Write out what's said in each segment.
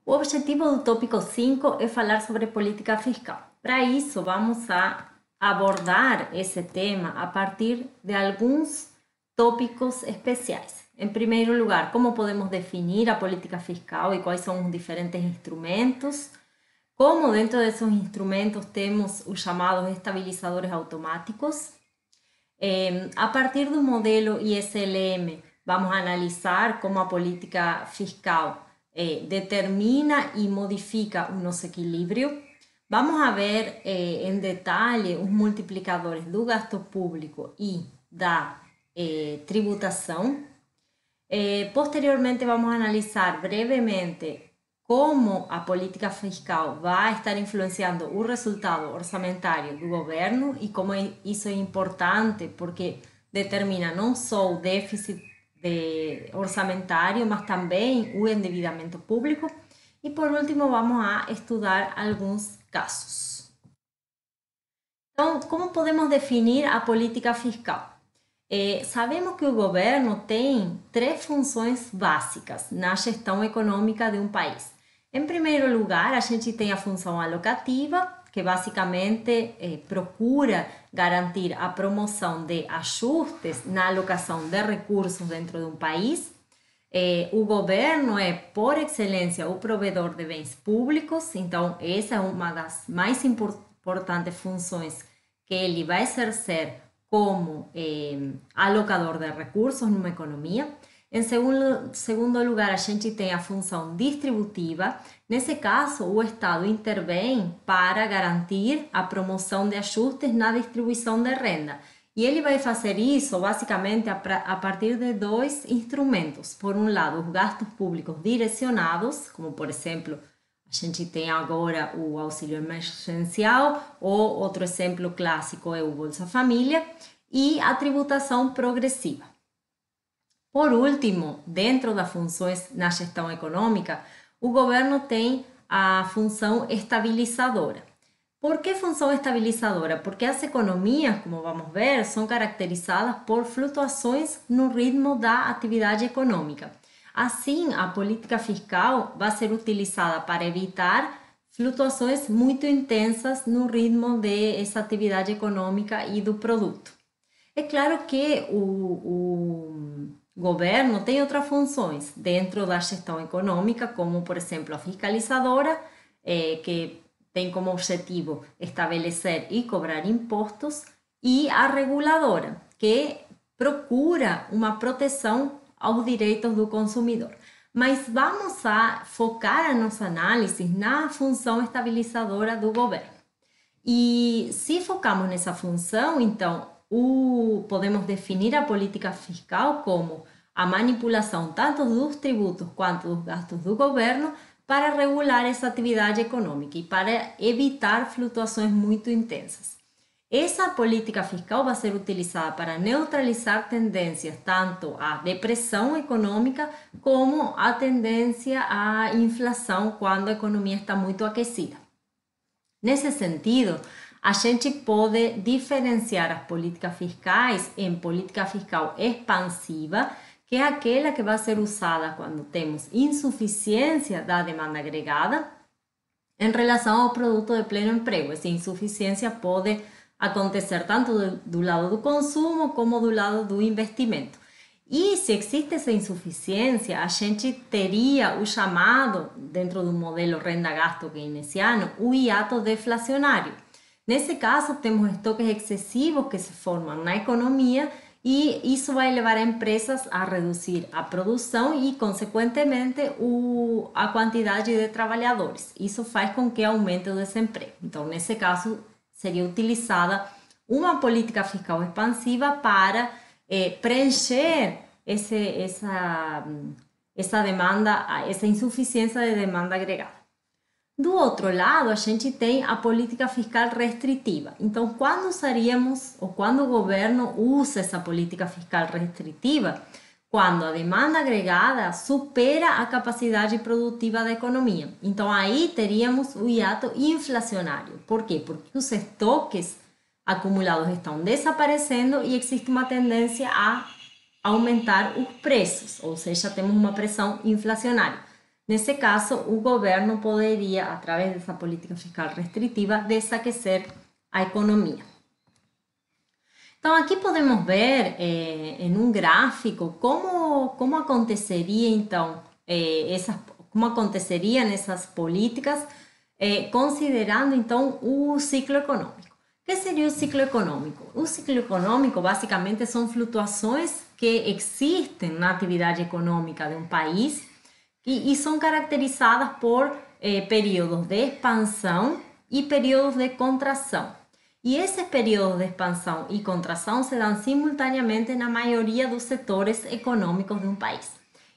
O objetivo do tópico 5 é falar sobre política fiscal. Para isso, vamos a abordar esse tema a partir de alguns tópicos especiais. Em primeiro lugar, como podemos definir a política fiscal e quais são os diferentes instrumentos. Como dentro desses instrumentos temos os chamados estabilizadores automáticos. A partir do modelo ISLM, vamos a analisar como a política fiscal determina y modifica un equilibrio. Vamos a ver en detalle os multiplicadores do gasto público e da tributação. Posteriormente vamos a analisar brevemente como a política fiscal vai estar influenciando o resultado orçamentário do governo e como isso é importante porque determina não só o déficit orçamentário, mas também o endividamento público. E por último, vamos a estudar alguns casos. Então, como podemos definir a política fiscal? Sabemos que o governo tem três funções básicas na gestão econômica de um país. Em primeiro lugar, a gente tem a função alocativa, que basicamente procura garantir a promoção de ajustes na alocação de recursos dentro de um país. O governo é, por excelência, o provedor de bens públicos, então essa é uma das mais importantes funções que ele vai exercer como alocador de recursos numa economia. Em segundo lugar, a gente tem a função distributiva. Nesse caso, o Estado intervém para garantir a promoção de ajustes na distribuição de renda. E ele vai fazer isso basicamente a partir de dois instrumentos. Por um lado, os gastos públicos direcionados, como por exemplo, a gente tem agora o auxílio emergencial, ou outro exemplo clássico é o Bolsa Família, e a tributação progressiva. Por último, dentro das funções na gestão econômica, o governo tem a função estabilizadora. Por que função estabilizadora? Porque as economias, como vamos ver, são caracterizadas por flutuações no ritmo da atividade econômica. Assim, a política fiscal vai ser utilizada para evitar flutuações muito intensas no ritmo dessa atividade econômica e do produto. É claro que o governo tem outras funções dentro da gestão econômica, como, por exemplo, a fiscalizadora, que tem como objetivo estabelecer e cobrar impostos, e a reguladora, que procura uma proteção aos direitos do consumidor. Mas vamos a focar a nossa análise na função estabilizadora do governo. E se focamos nessa função, então, podemos definir a política fiscal como a manipulação tanto dos tributos quanto dos gastos do governo para regular essa atividade econômica e para evitar flutuações muito intensas. Essa política fiscal vai ser utilizada para neutralizar tendências tanto à depressão econômica como à tendência à inflação quando a economia está muito aquecida. Nesse sentido, a gente pode diferenciar as políticas fiscais em política fiscal expansiva, que é aquela que vai ser usada quando temos insuficiência da demanda agregada em relação ao produto de pleno emprego. Essa insuficiência pode acontecer tanto do lado do consumo como do lado do investimento. E se existe essa insuficiência, a gente teria o chamado, dentro do modelo renda-gasto keynesiano, o hiato deflacionário. Nesse caso, temos estoques excessivos que se formam na economia e isso vai levar a empresas a reduzir a produção e, consequentemente, a quantidade de trabalhadores. Isso faz com que aumente o desemprego. Então, nesse caso, seria utilizada uma política fiscal expansiva para preencher essa demanda, essa insuficiência de demanda agregada. Do outro lado, a gente tem a política fiscal restritiva. Então, quando usaríamos, ou quando o governo usa essa política fiscal restritiva? Quando a demanda agregada supera a capacidade produtiva da economia. Então, aí teríamos o hiato inflacionário. Por quê? Porque os estoques acumulados estão desaparecendo e existe uma tendência a aumentar os preços, ou seja, temos uma pressão inflacionária. Nesse caso, o governo poderia, através dessa política fiscal restritiva, desaquecer a economia. Então, aqui podemos ver em um gráfico como aconteceria, então, como aconteceriam essas políticas, considerando, então, o ciclo econômico. O que seria o ciclo econômico? O ciclo econômico, basicamente, são flutuações que existem na atividade econômica de um país e são caracterizadas por períodos de expansão e períodos de contração. E esses períodos de expansão e contração se dão simultaneamente na maioria dos setores econômicos de um país.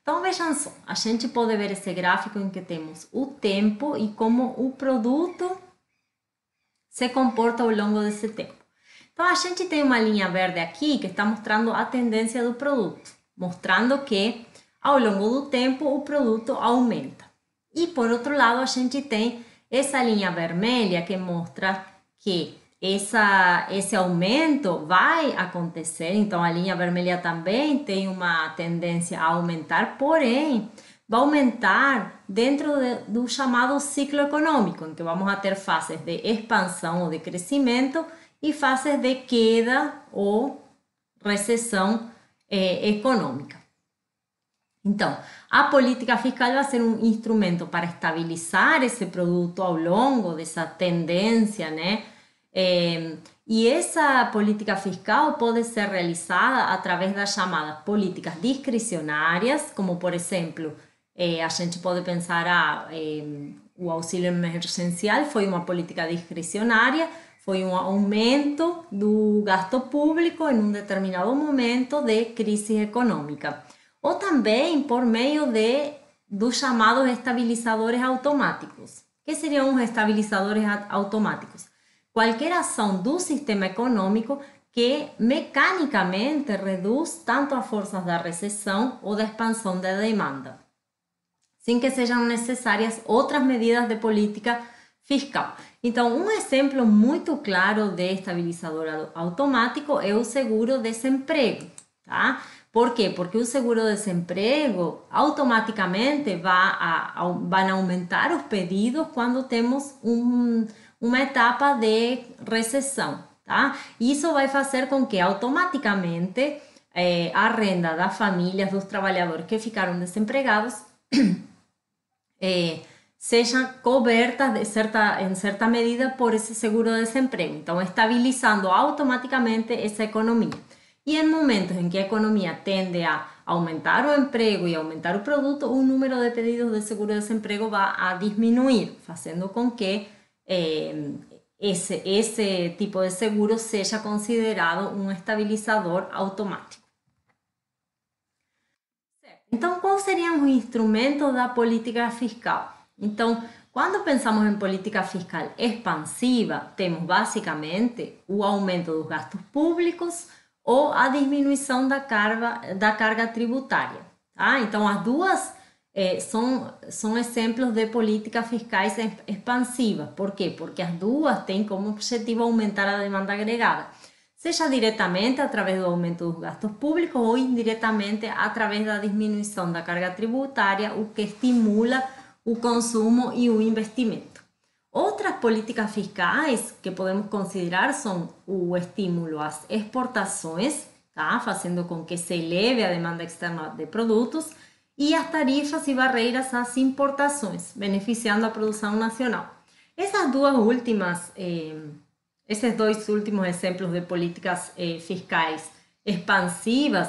Então, vejam só, a gente pode ver esse gráfico em que temos o tempo e como o produto se comporta ao longo desse tempo. Então, a gente tem uma linha verde aqui que está mostrando a tendência do produto, mostrando que ao longo do tempo o produto aumenta. E por outro lado, a gente tem essa linha vermelha que mostra que esse aumento vai acontecer. Então, a linha vermelha também tem uma tendência a aumentar, porém, vai aumentar dentro do chamado ciclo econômico, em que vamos a ter fases de expansão ou de crescimento e fases de queda ou recessão econômica. Então, a política fiscal vai ser um instrumento para estabilizar esse produto ao longo dessa tendência, né? E essa política fiscal pode ser realizada através das chamadas políticas discricionárias, como, por exemplo, a gente pode pensar o auxílio emergencial foi uma política discricionária, foi um aumento do gasto público em um determinado momento de crise econômica. Ou também por meio dos chamados estabilizadores automáticos. O que seriam os estabilizadores automáticos? Qualquer ação do sistema econômico que mecanicamente reduz tanto as forças da recessão ou da expansão da demanda, sem que sejam necessárias outras medidas de política fiscal. Então, um exemplo muito claro de estabilizador automático é o seguro-desemprego, tá? Por quê? Porque o seguro-desemprego automaticamente vai aumentar os pedidos quando temos uma etapa de recessão, tá? Isso vai fazer com que automaticamente a renda das famílias, dos trabalhadores que ficaram desempregados, seja coberta em certa medida por esse seguro-desemprego. Então, estabilizando automaticamente essa economia. E em momentos em que a economia tende a aumentar o emprego e aumentar o produto, o número de pedidos de seguro-desemprego vai a diminuir, fazendo com que esse tipo de seguro seja considerado um estabilizador automático. Então, quais seriam os instrumentos da política fiscal? Então, quando pensamos em política fiscal expansiva, temos basicamente o aumento dos gastos públicos ou a diminuição da carga tributária. Tá? Então, as duas são exemplos de políticas fiscais expansivas. Por quê? Porque as duas têm como objetivo aumentar a demanda agregada, seja diretamente através do aumento dos gastos públicos ou indiretamente através da diminuição da carga tributária, o que estimula o consumo e o investimento. Outras políticas fiscais que podemos considerar são o estímulo às exportações, tá? Fazendo com que se eleve a demanda externa de produtos, e as tarifas e barreiras às importações, beneficiando a produção nacional. Esses dois últimos exemplos de políticas fiscais expansivas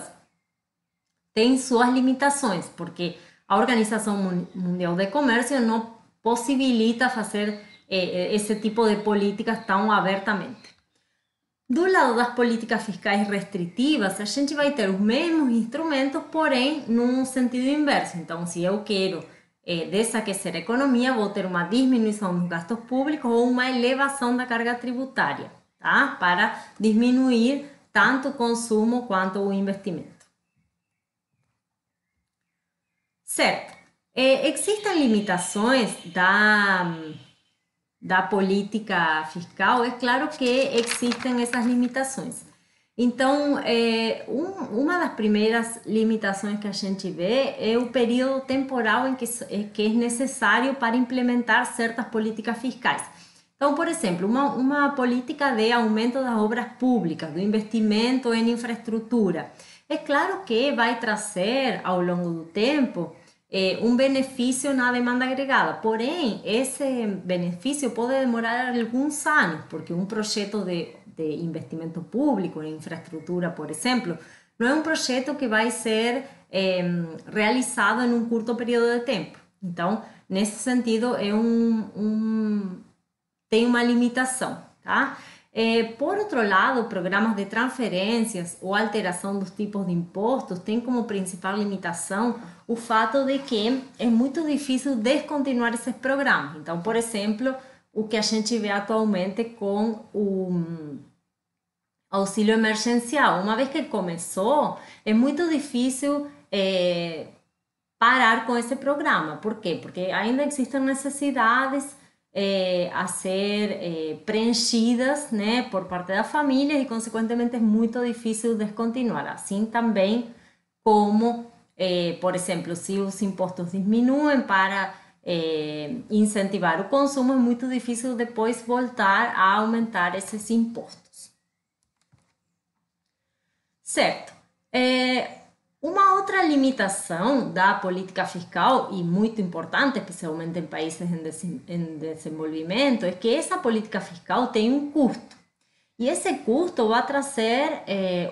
têm suas limitações, porque a Organização Mundial de Comércio não possibilita fazer esse tipo de políticas tão abertamente. Do lado das políticas fiscais restritivas, a gente vai ter os mesmos instrumentos, porém num sentido inverso. Então, se eu quero desaquecer a economia, vou ter uma diminuição dos gastos públicos ou uma elevação da carga tributária, tá? Para diminuir tanto o consumo quanto o investimento. Certo. Existem limitações da política fiscal? É claro que existem essas limitações. Então, uma das primeiras limitações que a gente vê é o período temporal em que é necessário para implementar certas políticas fiscais. Então, por exemplo, uma política de aumento das obras públicas, do investimento em infraestrutura. É claro que vai trazer, ao longo do tempo, um benefício na demanda agregada, porém, esse benefício pode demorar alguns anos, porque um projeto de investimento público em infraestrutura, por exemplo, não é um projeto que vai ser realizado em um curto período de tempo. Então, nesse sentido, tem uma limitação, tá? Por outro lado, programas de transferências ou alteração dos tipos de impostos têm como principal limitação o fato de que é muito difícil descontinuar esses programas. Então, por exemplo, o que a gente vê atualmente com o auxílio emergencial. Uma vez que começou, é muito difícil parar com esse programa. Por quê? Porque ainda existem necessidades a ser preenchidas, né, por parte da família e, consequentemente, é muito difícil descontinuar. Assim também como, por exemplo, se os impostos diminuem para incentivar o consumo, é muito difícil depois voltar a aumentar esses impostos. Certo. Uma outra limitação da política fiscal, e muito importante, especialmente em países em desenvolvimento, é que essa política fiscal tem um custo. E esse custo vai trazer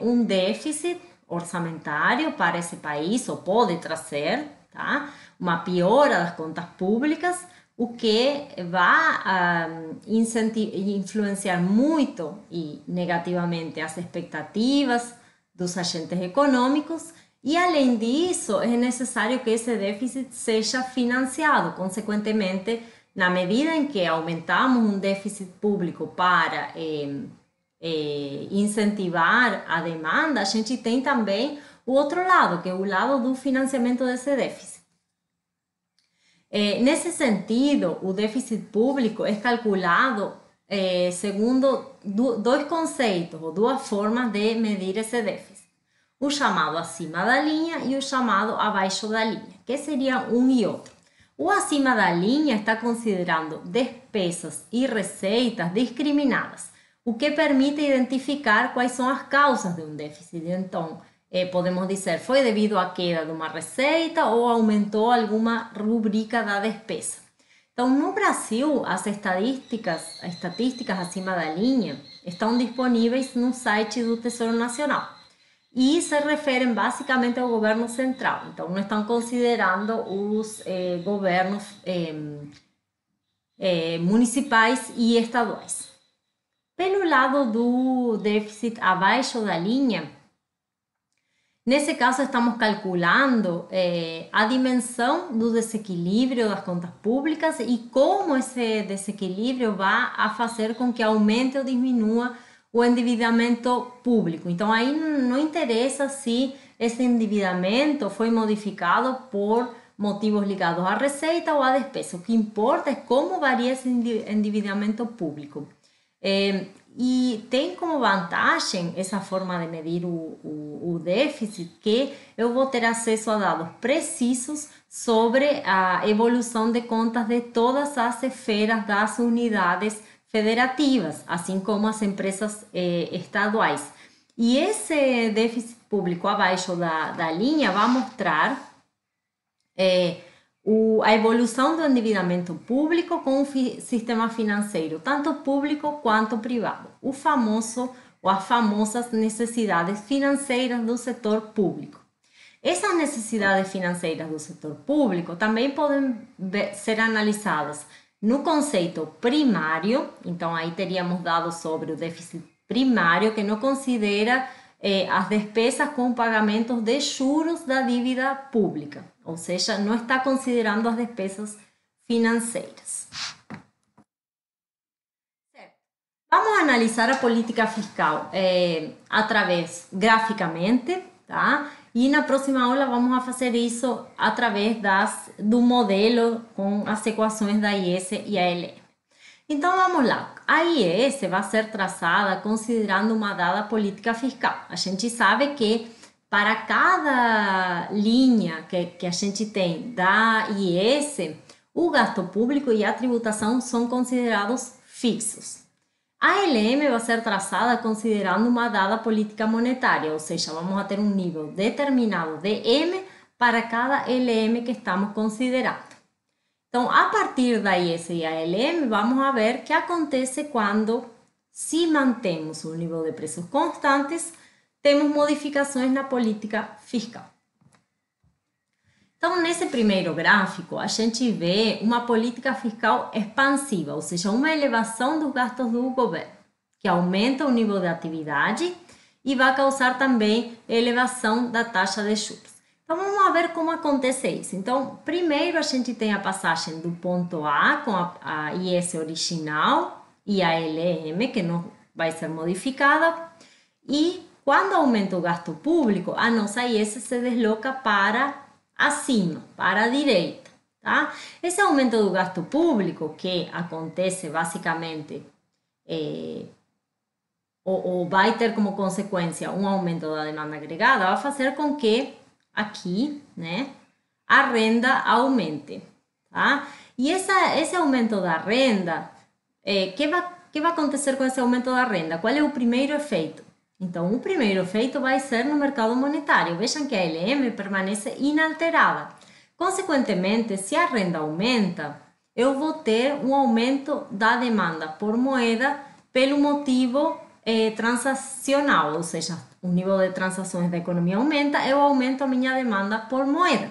um déficit orçamentário para esse país, ou pode trazer, tá? Uma piora das contas públicas, o que vai influenciar muito e negativamente as expectativas dos agentes econômicos. E, além disso, é necessário que esse déficit seja financiado. Consequentemente, na medida em que aumentamos um déficit público para incentivar a demanda, a gente tem também o outro lado, que é o lado do financiamento desse déficit. Nesse sentido, o déficit público é calculado segundo dois conceitos, ou duas formas de medir esse déficit. O chamado acima da linha e o chamado abaixo da linha, que seria um e outro. O acima da linha está considerando despesas e receitas discriminadas, o que permite identificar quais são as causas de um déficit. Então, podemos dizer, foi devido à queda de uma receita ou aumentou alguma rubrica da despesa. Então, no Brasil, as estatísticas acima da linha estão disponíveis no site do Tesouro Nacional e se referem basicamente ao governo central. Então, não estão considerando os governos municipais e estaduais. Pelo lado do déficit abaixo da linha, nesse caso, estamos calculando a dimensão do desequilíbrio das contas públicas e como esse desequilíbrio vai a fazer com que aumente ou diminua o endividamento público. Então, aí não interessa se esse endividamento foi modificado por motivos ligados à receita ou à despesa. O que importa é como varia esse endividamento público. E tem como vantagem essa forma de medir o déficit que eu vou ter acesso a dados precisos sobre a evolução de contas de todas as esferas das unidades federativas, assim como as empresas estaduais. E esse déficit público abaixo da linha vai mostrar a evolução do endividamento público com o sistema financeiro, tanto público quanto privado, as famosas necessidades financeiras do setor público. Essas necessidades financeiras do setor público também podem ser analisadas no conceito primário. Então, aí teríamos dados sobre o déficit primário, que não considera as despesas com pagamentos de juros da dívida pública, ou seja, não está considerando as despesas financeiras. Certo. Vamos analisar a política fiscal graficamente, tá? E na próxima aula vamos a fazer isso através do modelo com as equações da IS e ALM. Então vamos lá, a IES vai ser traçada considerando uma dada política fiscal. A gente sabe que para cada linha que a gente tem da IES, o gasto público e a tributação são considerados fixos. A LM vai ser traçada considerando uma dada política monetária, ou seja, vamos a ter um nível determinado de M para cada LM que estamos considerando. Então, a partir da IS e a LM, vamos a ver o que acontece quando, se mantemos um nível de preços constantes, temos modificações na política fiscal. Então, nesse primeiro gráfico, a gente vê uma política fiscal expansiva, ou seja, uma elevação dos gastos do governo, que aumenta o nível de atividade e vai causar também elevação da taxa de juros. Então, vamos ver como acontece isso. Então, primeiro a gente tem a passagem do ponto A com a IS original e a LM, que não vai ser modificada, e quando aumenta o gasto público, a nossa IS se desloca para acima, para a direita, tá? Esse aumento do gasto público, que acontece basicamente, ou vai ter como consequência um aumento da demanda agregada, vai fazer com que aqui, né, a renda aumente, tá? E esse aumento da renda, que vai acontecer com esse aumento da renda? Qual é o primeiro efeito? Então, o primeiro efeito vai ser no mercado monetário. Vejam que a LM permanece inalterada. Consequentemente, se a renda aumenta, eu vou ter um aumento da demanda por moeda pelo motivo transacional, ou seja, o nível de transações da economia aumenta, eu aumento a minha demanda por moeda.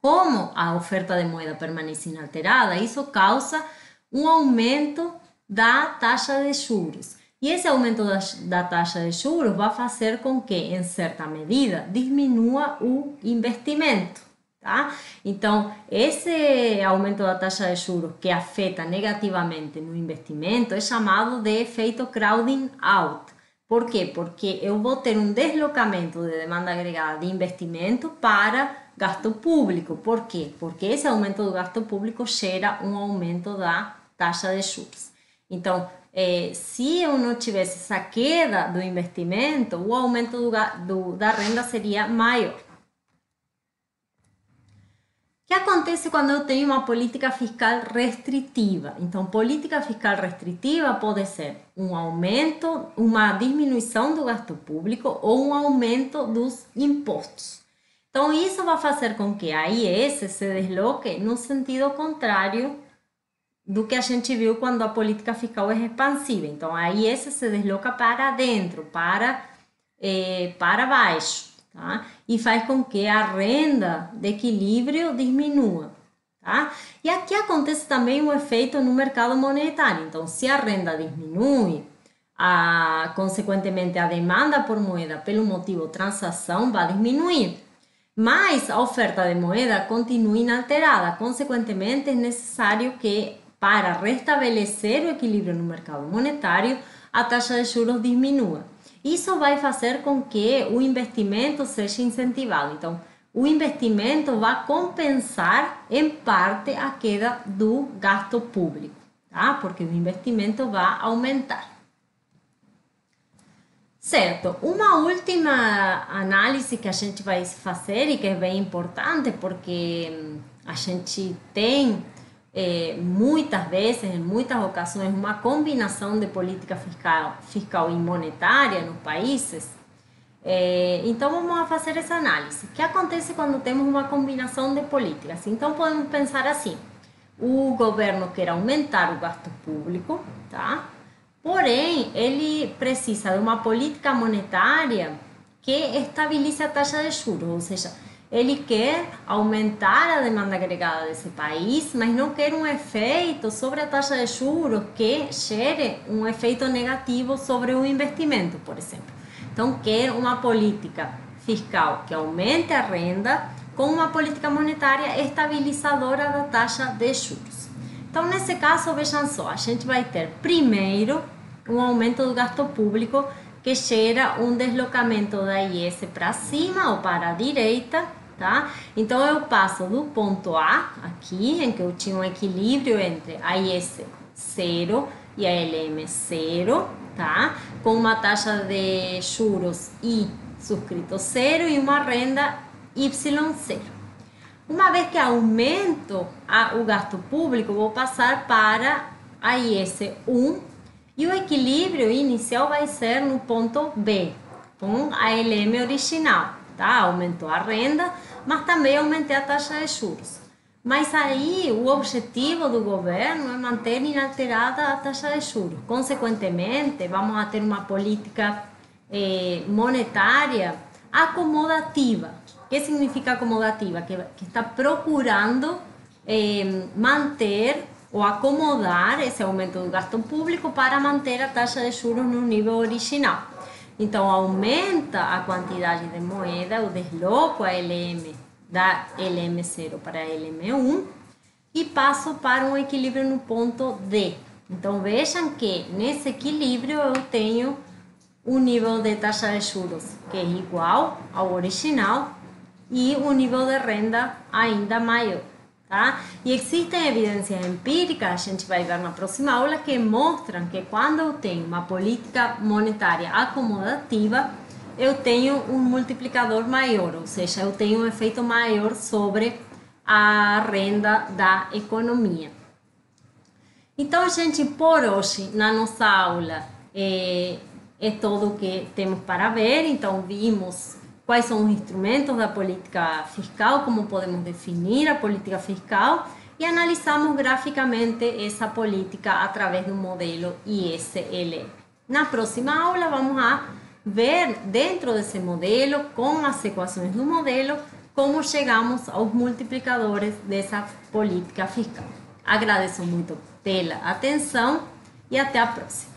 Como a oferta de moeda permanece inalterada, isso causa um aumento da taxa de juros. E esse aumento da taxa de juros vai fazer com que, em certa medida, diminua o investimento. Tá? Então, esse aumento da taxa de juros que afeta negativamente no investimento é chamado de efeito crowding out. Por quê? Porque eu vou ter um deslocamento de demanda agregada de investimento para gasto público. Por quê? Porque esse aumento do gasto público gera um aumento da taxa de juros. Então, se eu não tivesse essa queda do investimento, o aumento da renda seria maior. O que acontece quando eu tenho uma política fiscal restritiva? Então, política fiscal restritiva pode ser um aumento, uma diminuição do gasto público ou um aumento dos impostos. Então, isso vai fazer com que a IS se desloque no sentido contrário do que a gente viu quando a política fiscal é expansiva. Então, a IS se desloca para dentro, para baixo. Tá? E faz com que a renda de equilíbrio diminua. Tá? E aqui acontece também um efeito no mercado monetário. Então, se a renda diminui, consequentemente a demanda por moeda pelo motivo transação vai diminuir. Mas a oferta de moeda continua inalterada. Consequentemente, é necessário que, para restabelecer o equilíbrio no mercado monetário, a taxa de juros diminua. Isso vai fazer com que o investimento seja incentivado. Então, o investimento vai compensar, em parte, a queda do gasto público, tá? Porque o investimento vai aumentar. Certo, uma última análise que a gente vai fazer e que é bem importante, porque a gente tem muitas vezes, em muitas ocasiões, uma combinação de política fiscal e monetária nos países. Então, vamos fazer essa análise. O que acontece quando temos uma combinação de políticas? Então, podemos pensar assim: o governo quer aumentar o gasto público, tá? Porém, ele precisa de uma política monetária que estabilize a taxa de juros, ou seja, ele quer aumentar a demanda agregada desse país, mas não quer um efeito sobre a taxa de juros que gere um efeito negativo sobre o investimento, por exemplo. Então, quer uma política fiscal que aumente a renda com uma política monetária estabilizadora da taxa de juros. Então, nesse caso, vejam só, a gente vai ter primeiro um aumento do gasto público que gera um deslocamento da IS para cima ou para a direita, tá? Então, eu passo do ponto A, aqui, em que eu tinha um equilíbrio entre a IS 0 e a LM 0, tá? Com uma taxa de juros I subscrito 0 e uma renda Y0. Uma vez que aumento o gasto público, vou passar para a IS1 e o equilíbrio inicial vai ser no ponto B, com a LM original, tá? Aumentou a renda, mas também aumentei a taxa de juros. Mas aí o objetivo do governo é manter inalterada a taxa de juros. Consequentemente, vamos a ter uma política monetária acomodativa. O que significa acomodativa? Que está procurando manter ou acomodar esse aumento do gasto público para manter a taxa de juros no nível original. Então, aumenta a quantidade de moeda, eu desloco a LM da LM0 para a LM1 e passo para um equilíbrio no ponto D. Então, vejam que nesse equilíbrio eu tenho um nível de taxa de juros que é igual ao original e um nível de renda ainda maior. Tá? E existem evidências empíricas, a gente vai ver na próxima aula, que mostram que quando eu tenho uma política monetária acomodativa, eu tenho um multiplicador maior, ou seja, eu tenho um efeito maior sobre a renda da economia. Então, gente, por hoje, na nossa aula, é tudo o que temos para ver. Então, vimos quais são os instrumentos da política fiscal, como podemos definir a política fiscal e analisamos graficamente essa política através do modelo ISLM. Na próxima aula vamos a ver dentro desse modelo, com as equações do modelo, como chegamos aos multiplicadores dessa política fiscal. Agradeço muito pela atenção e até a próxima.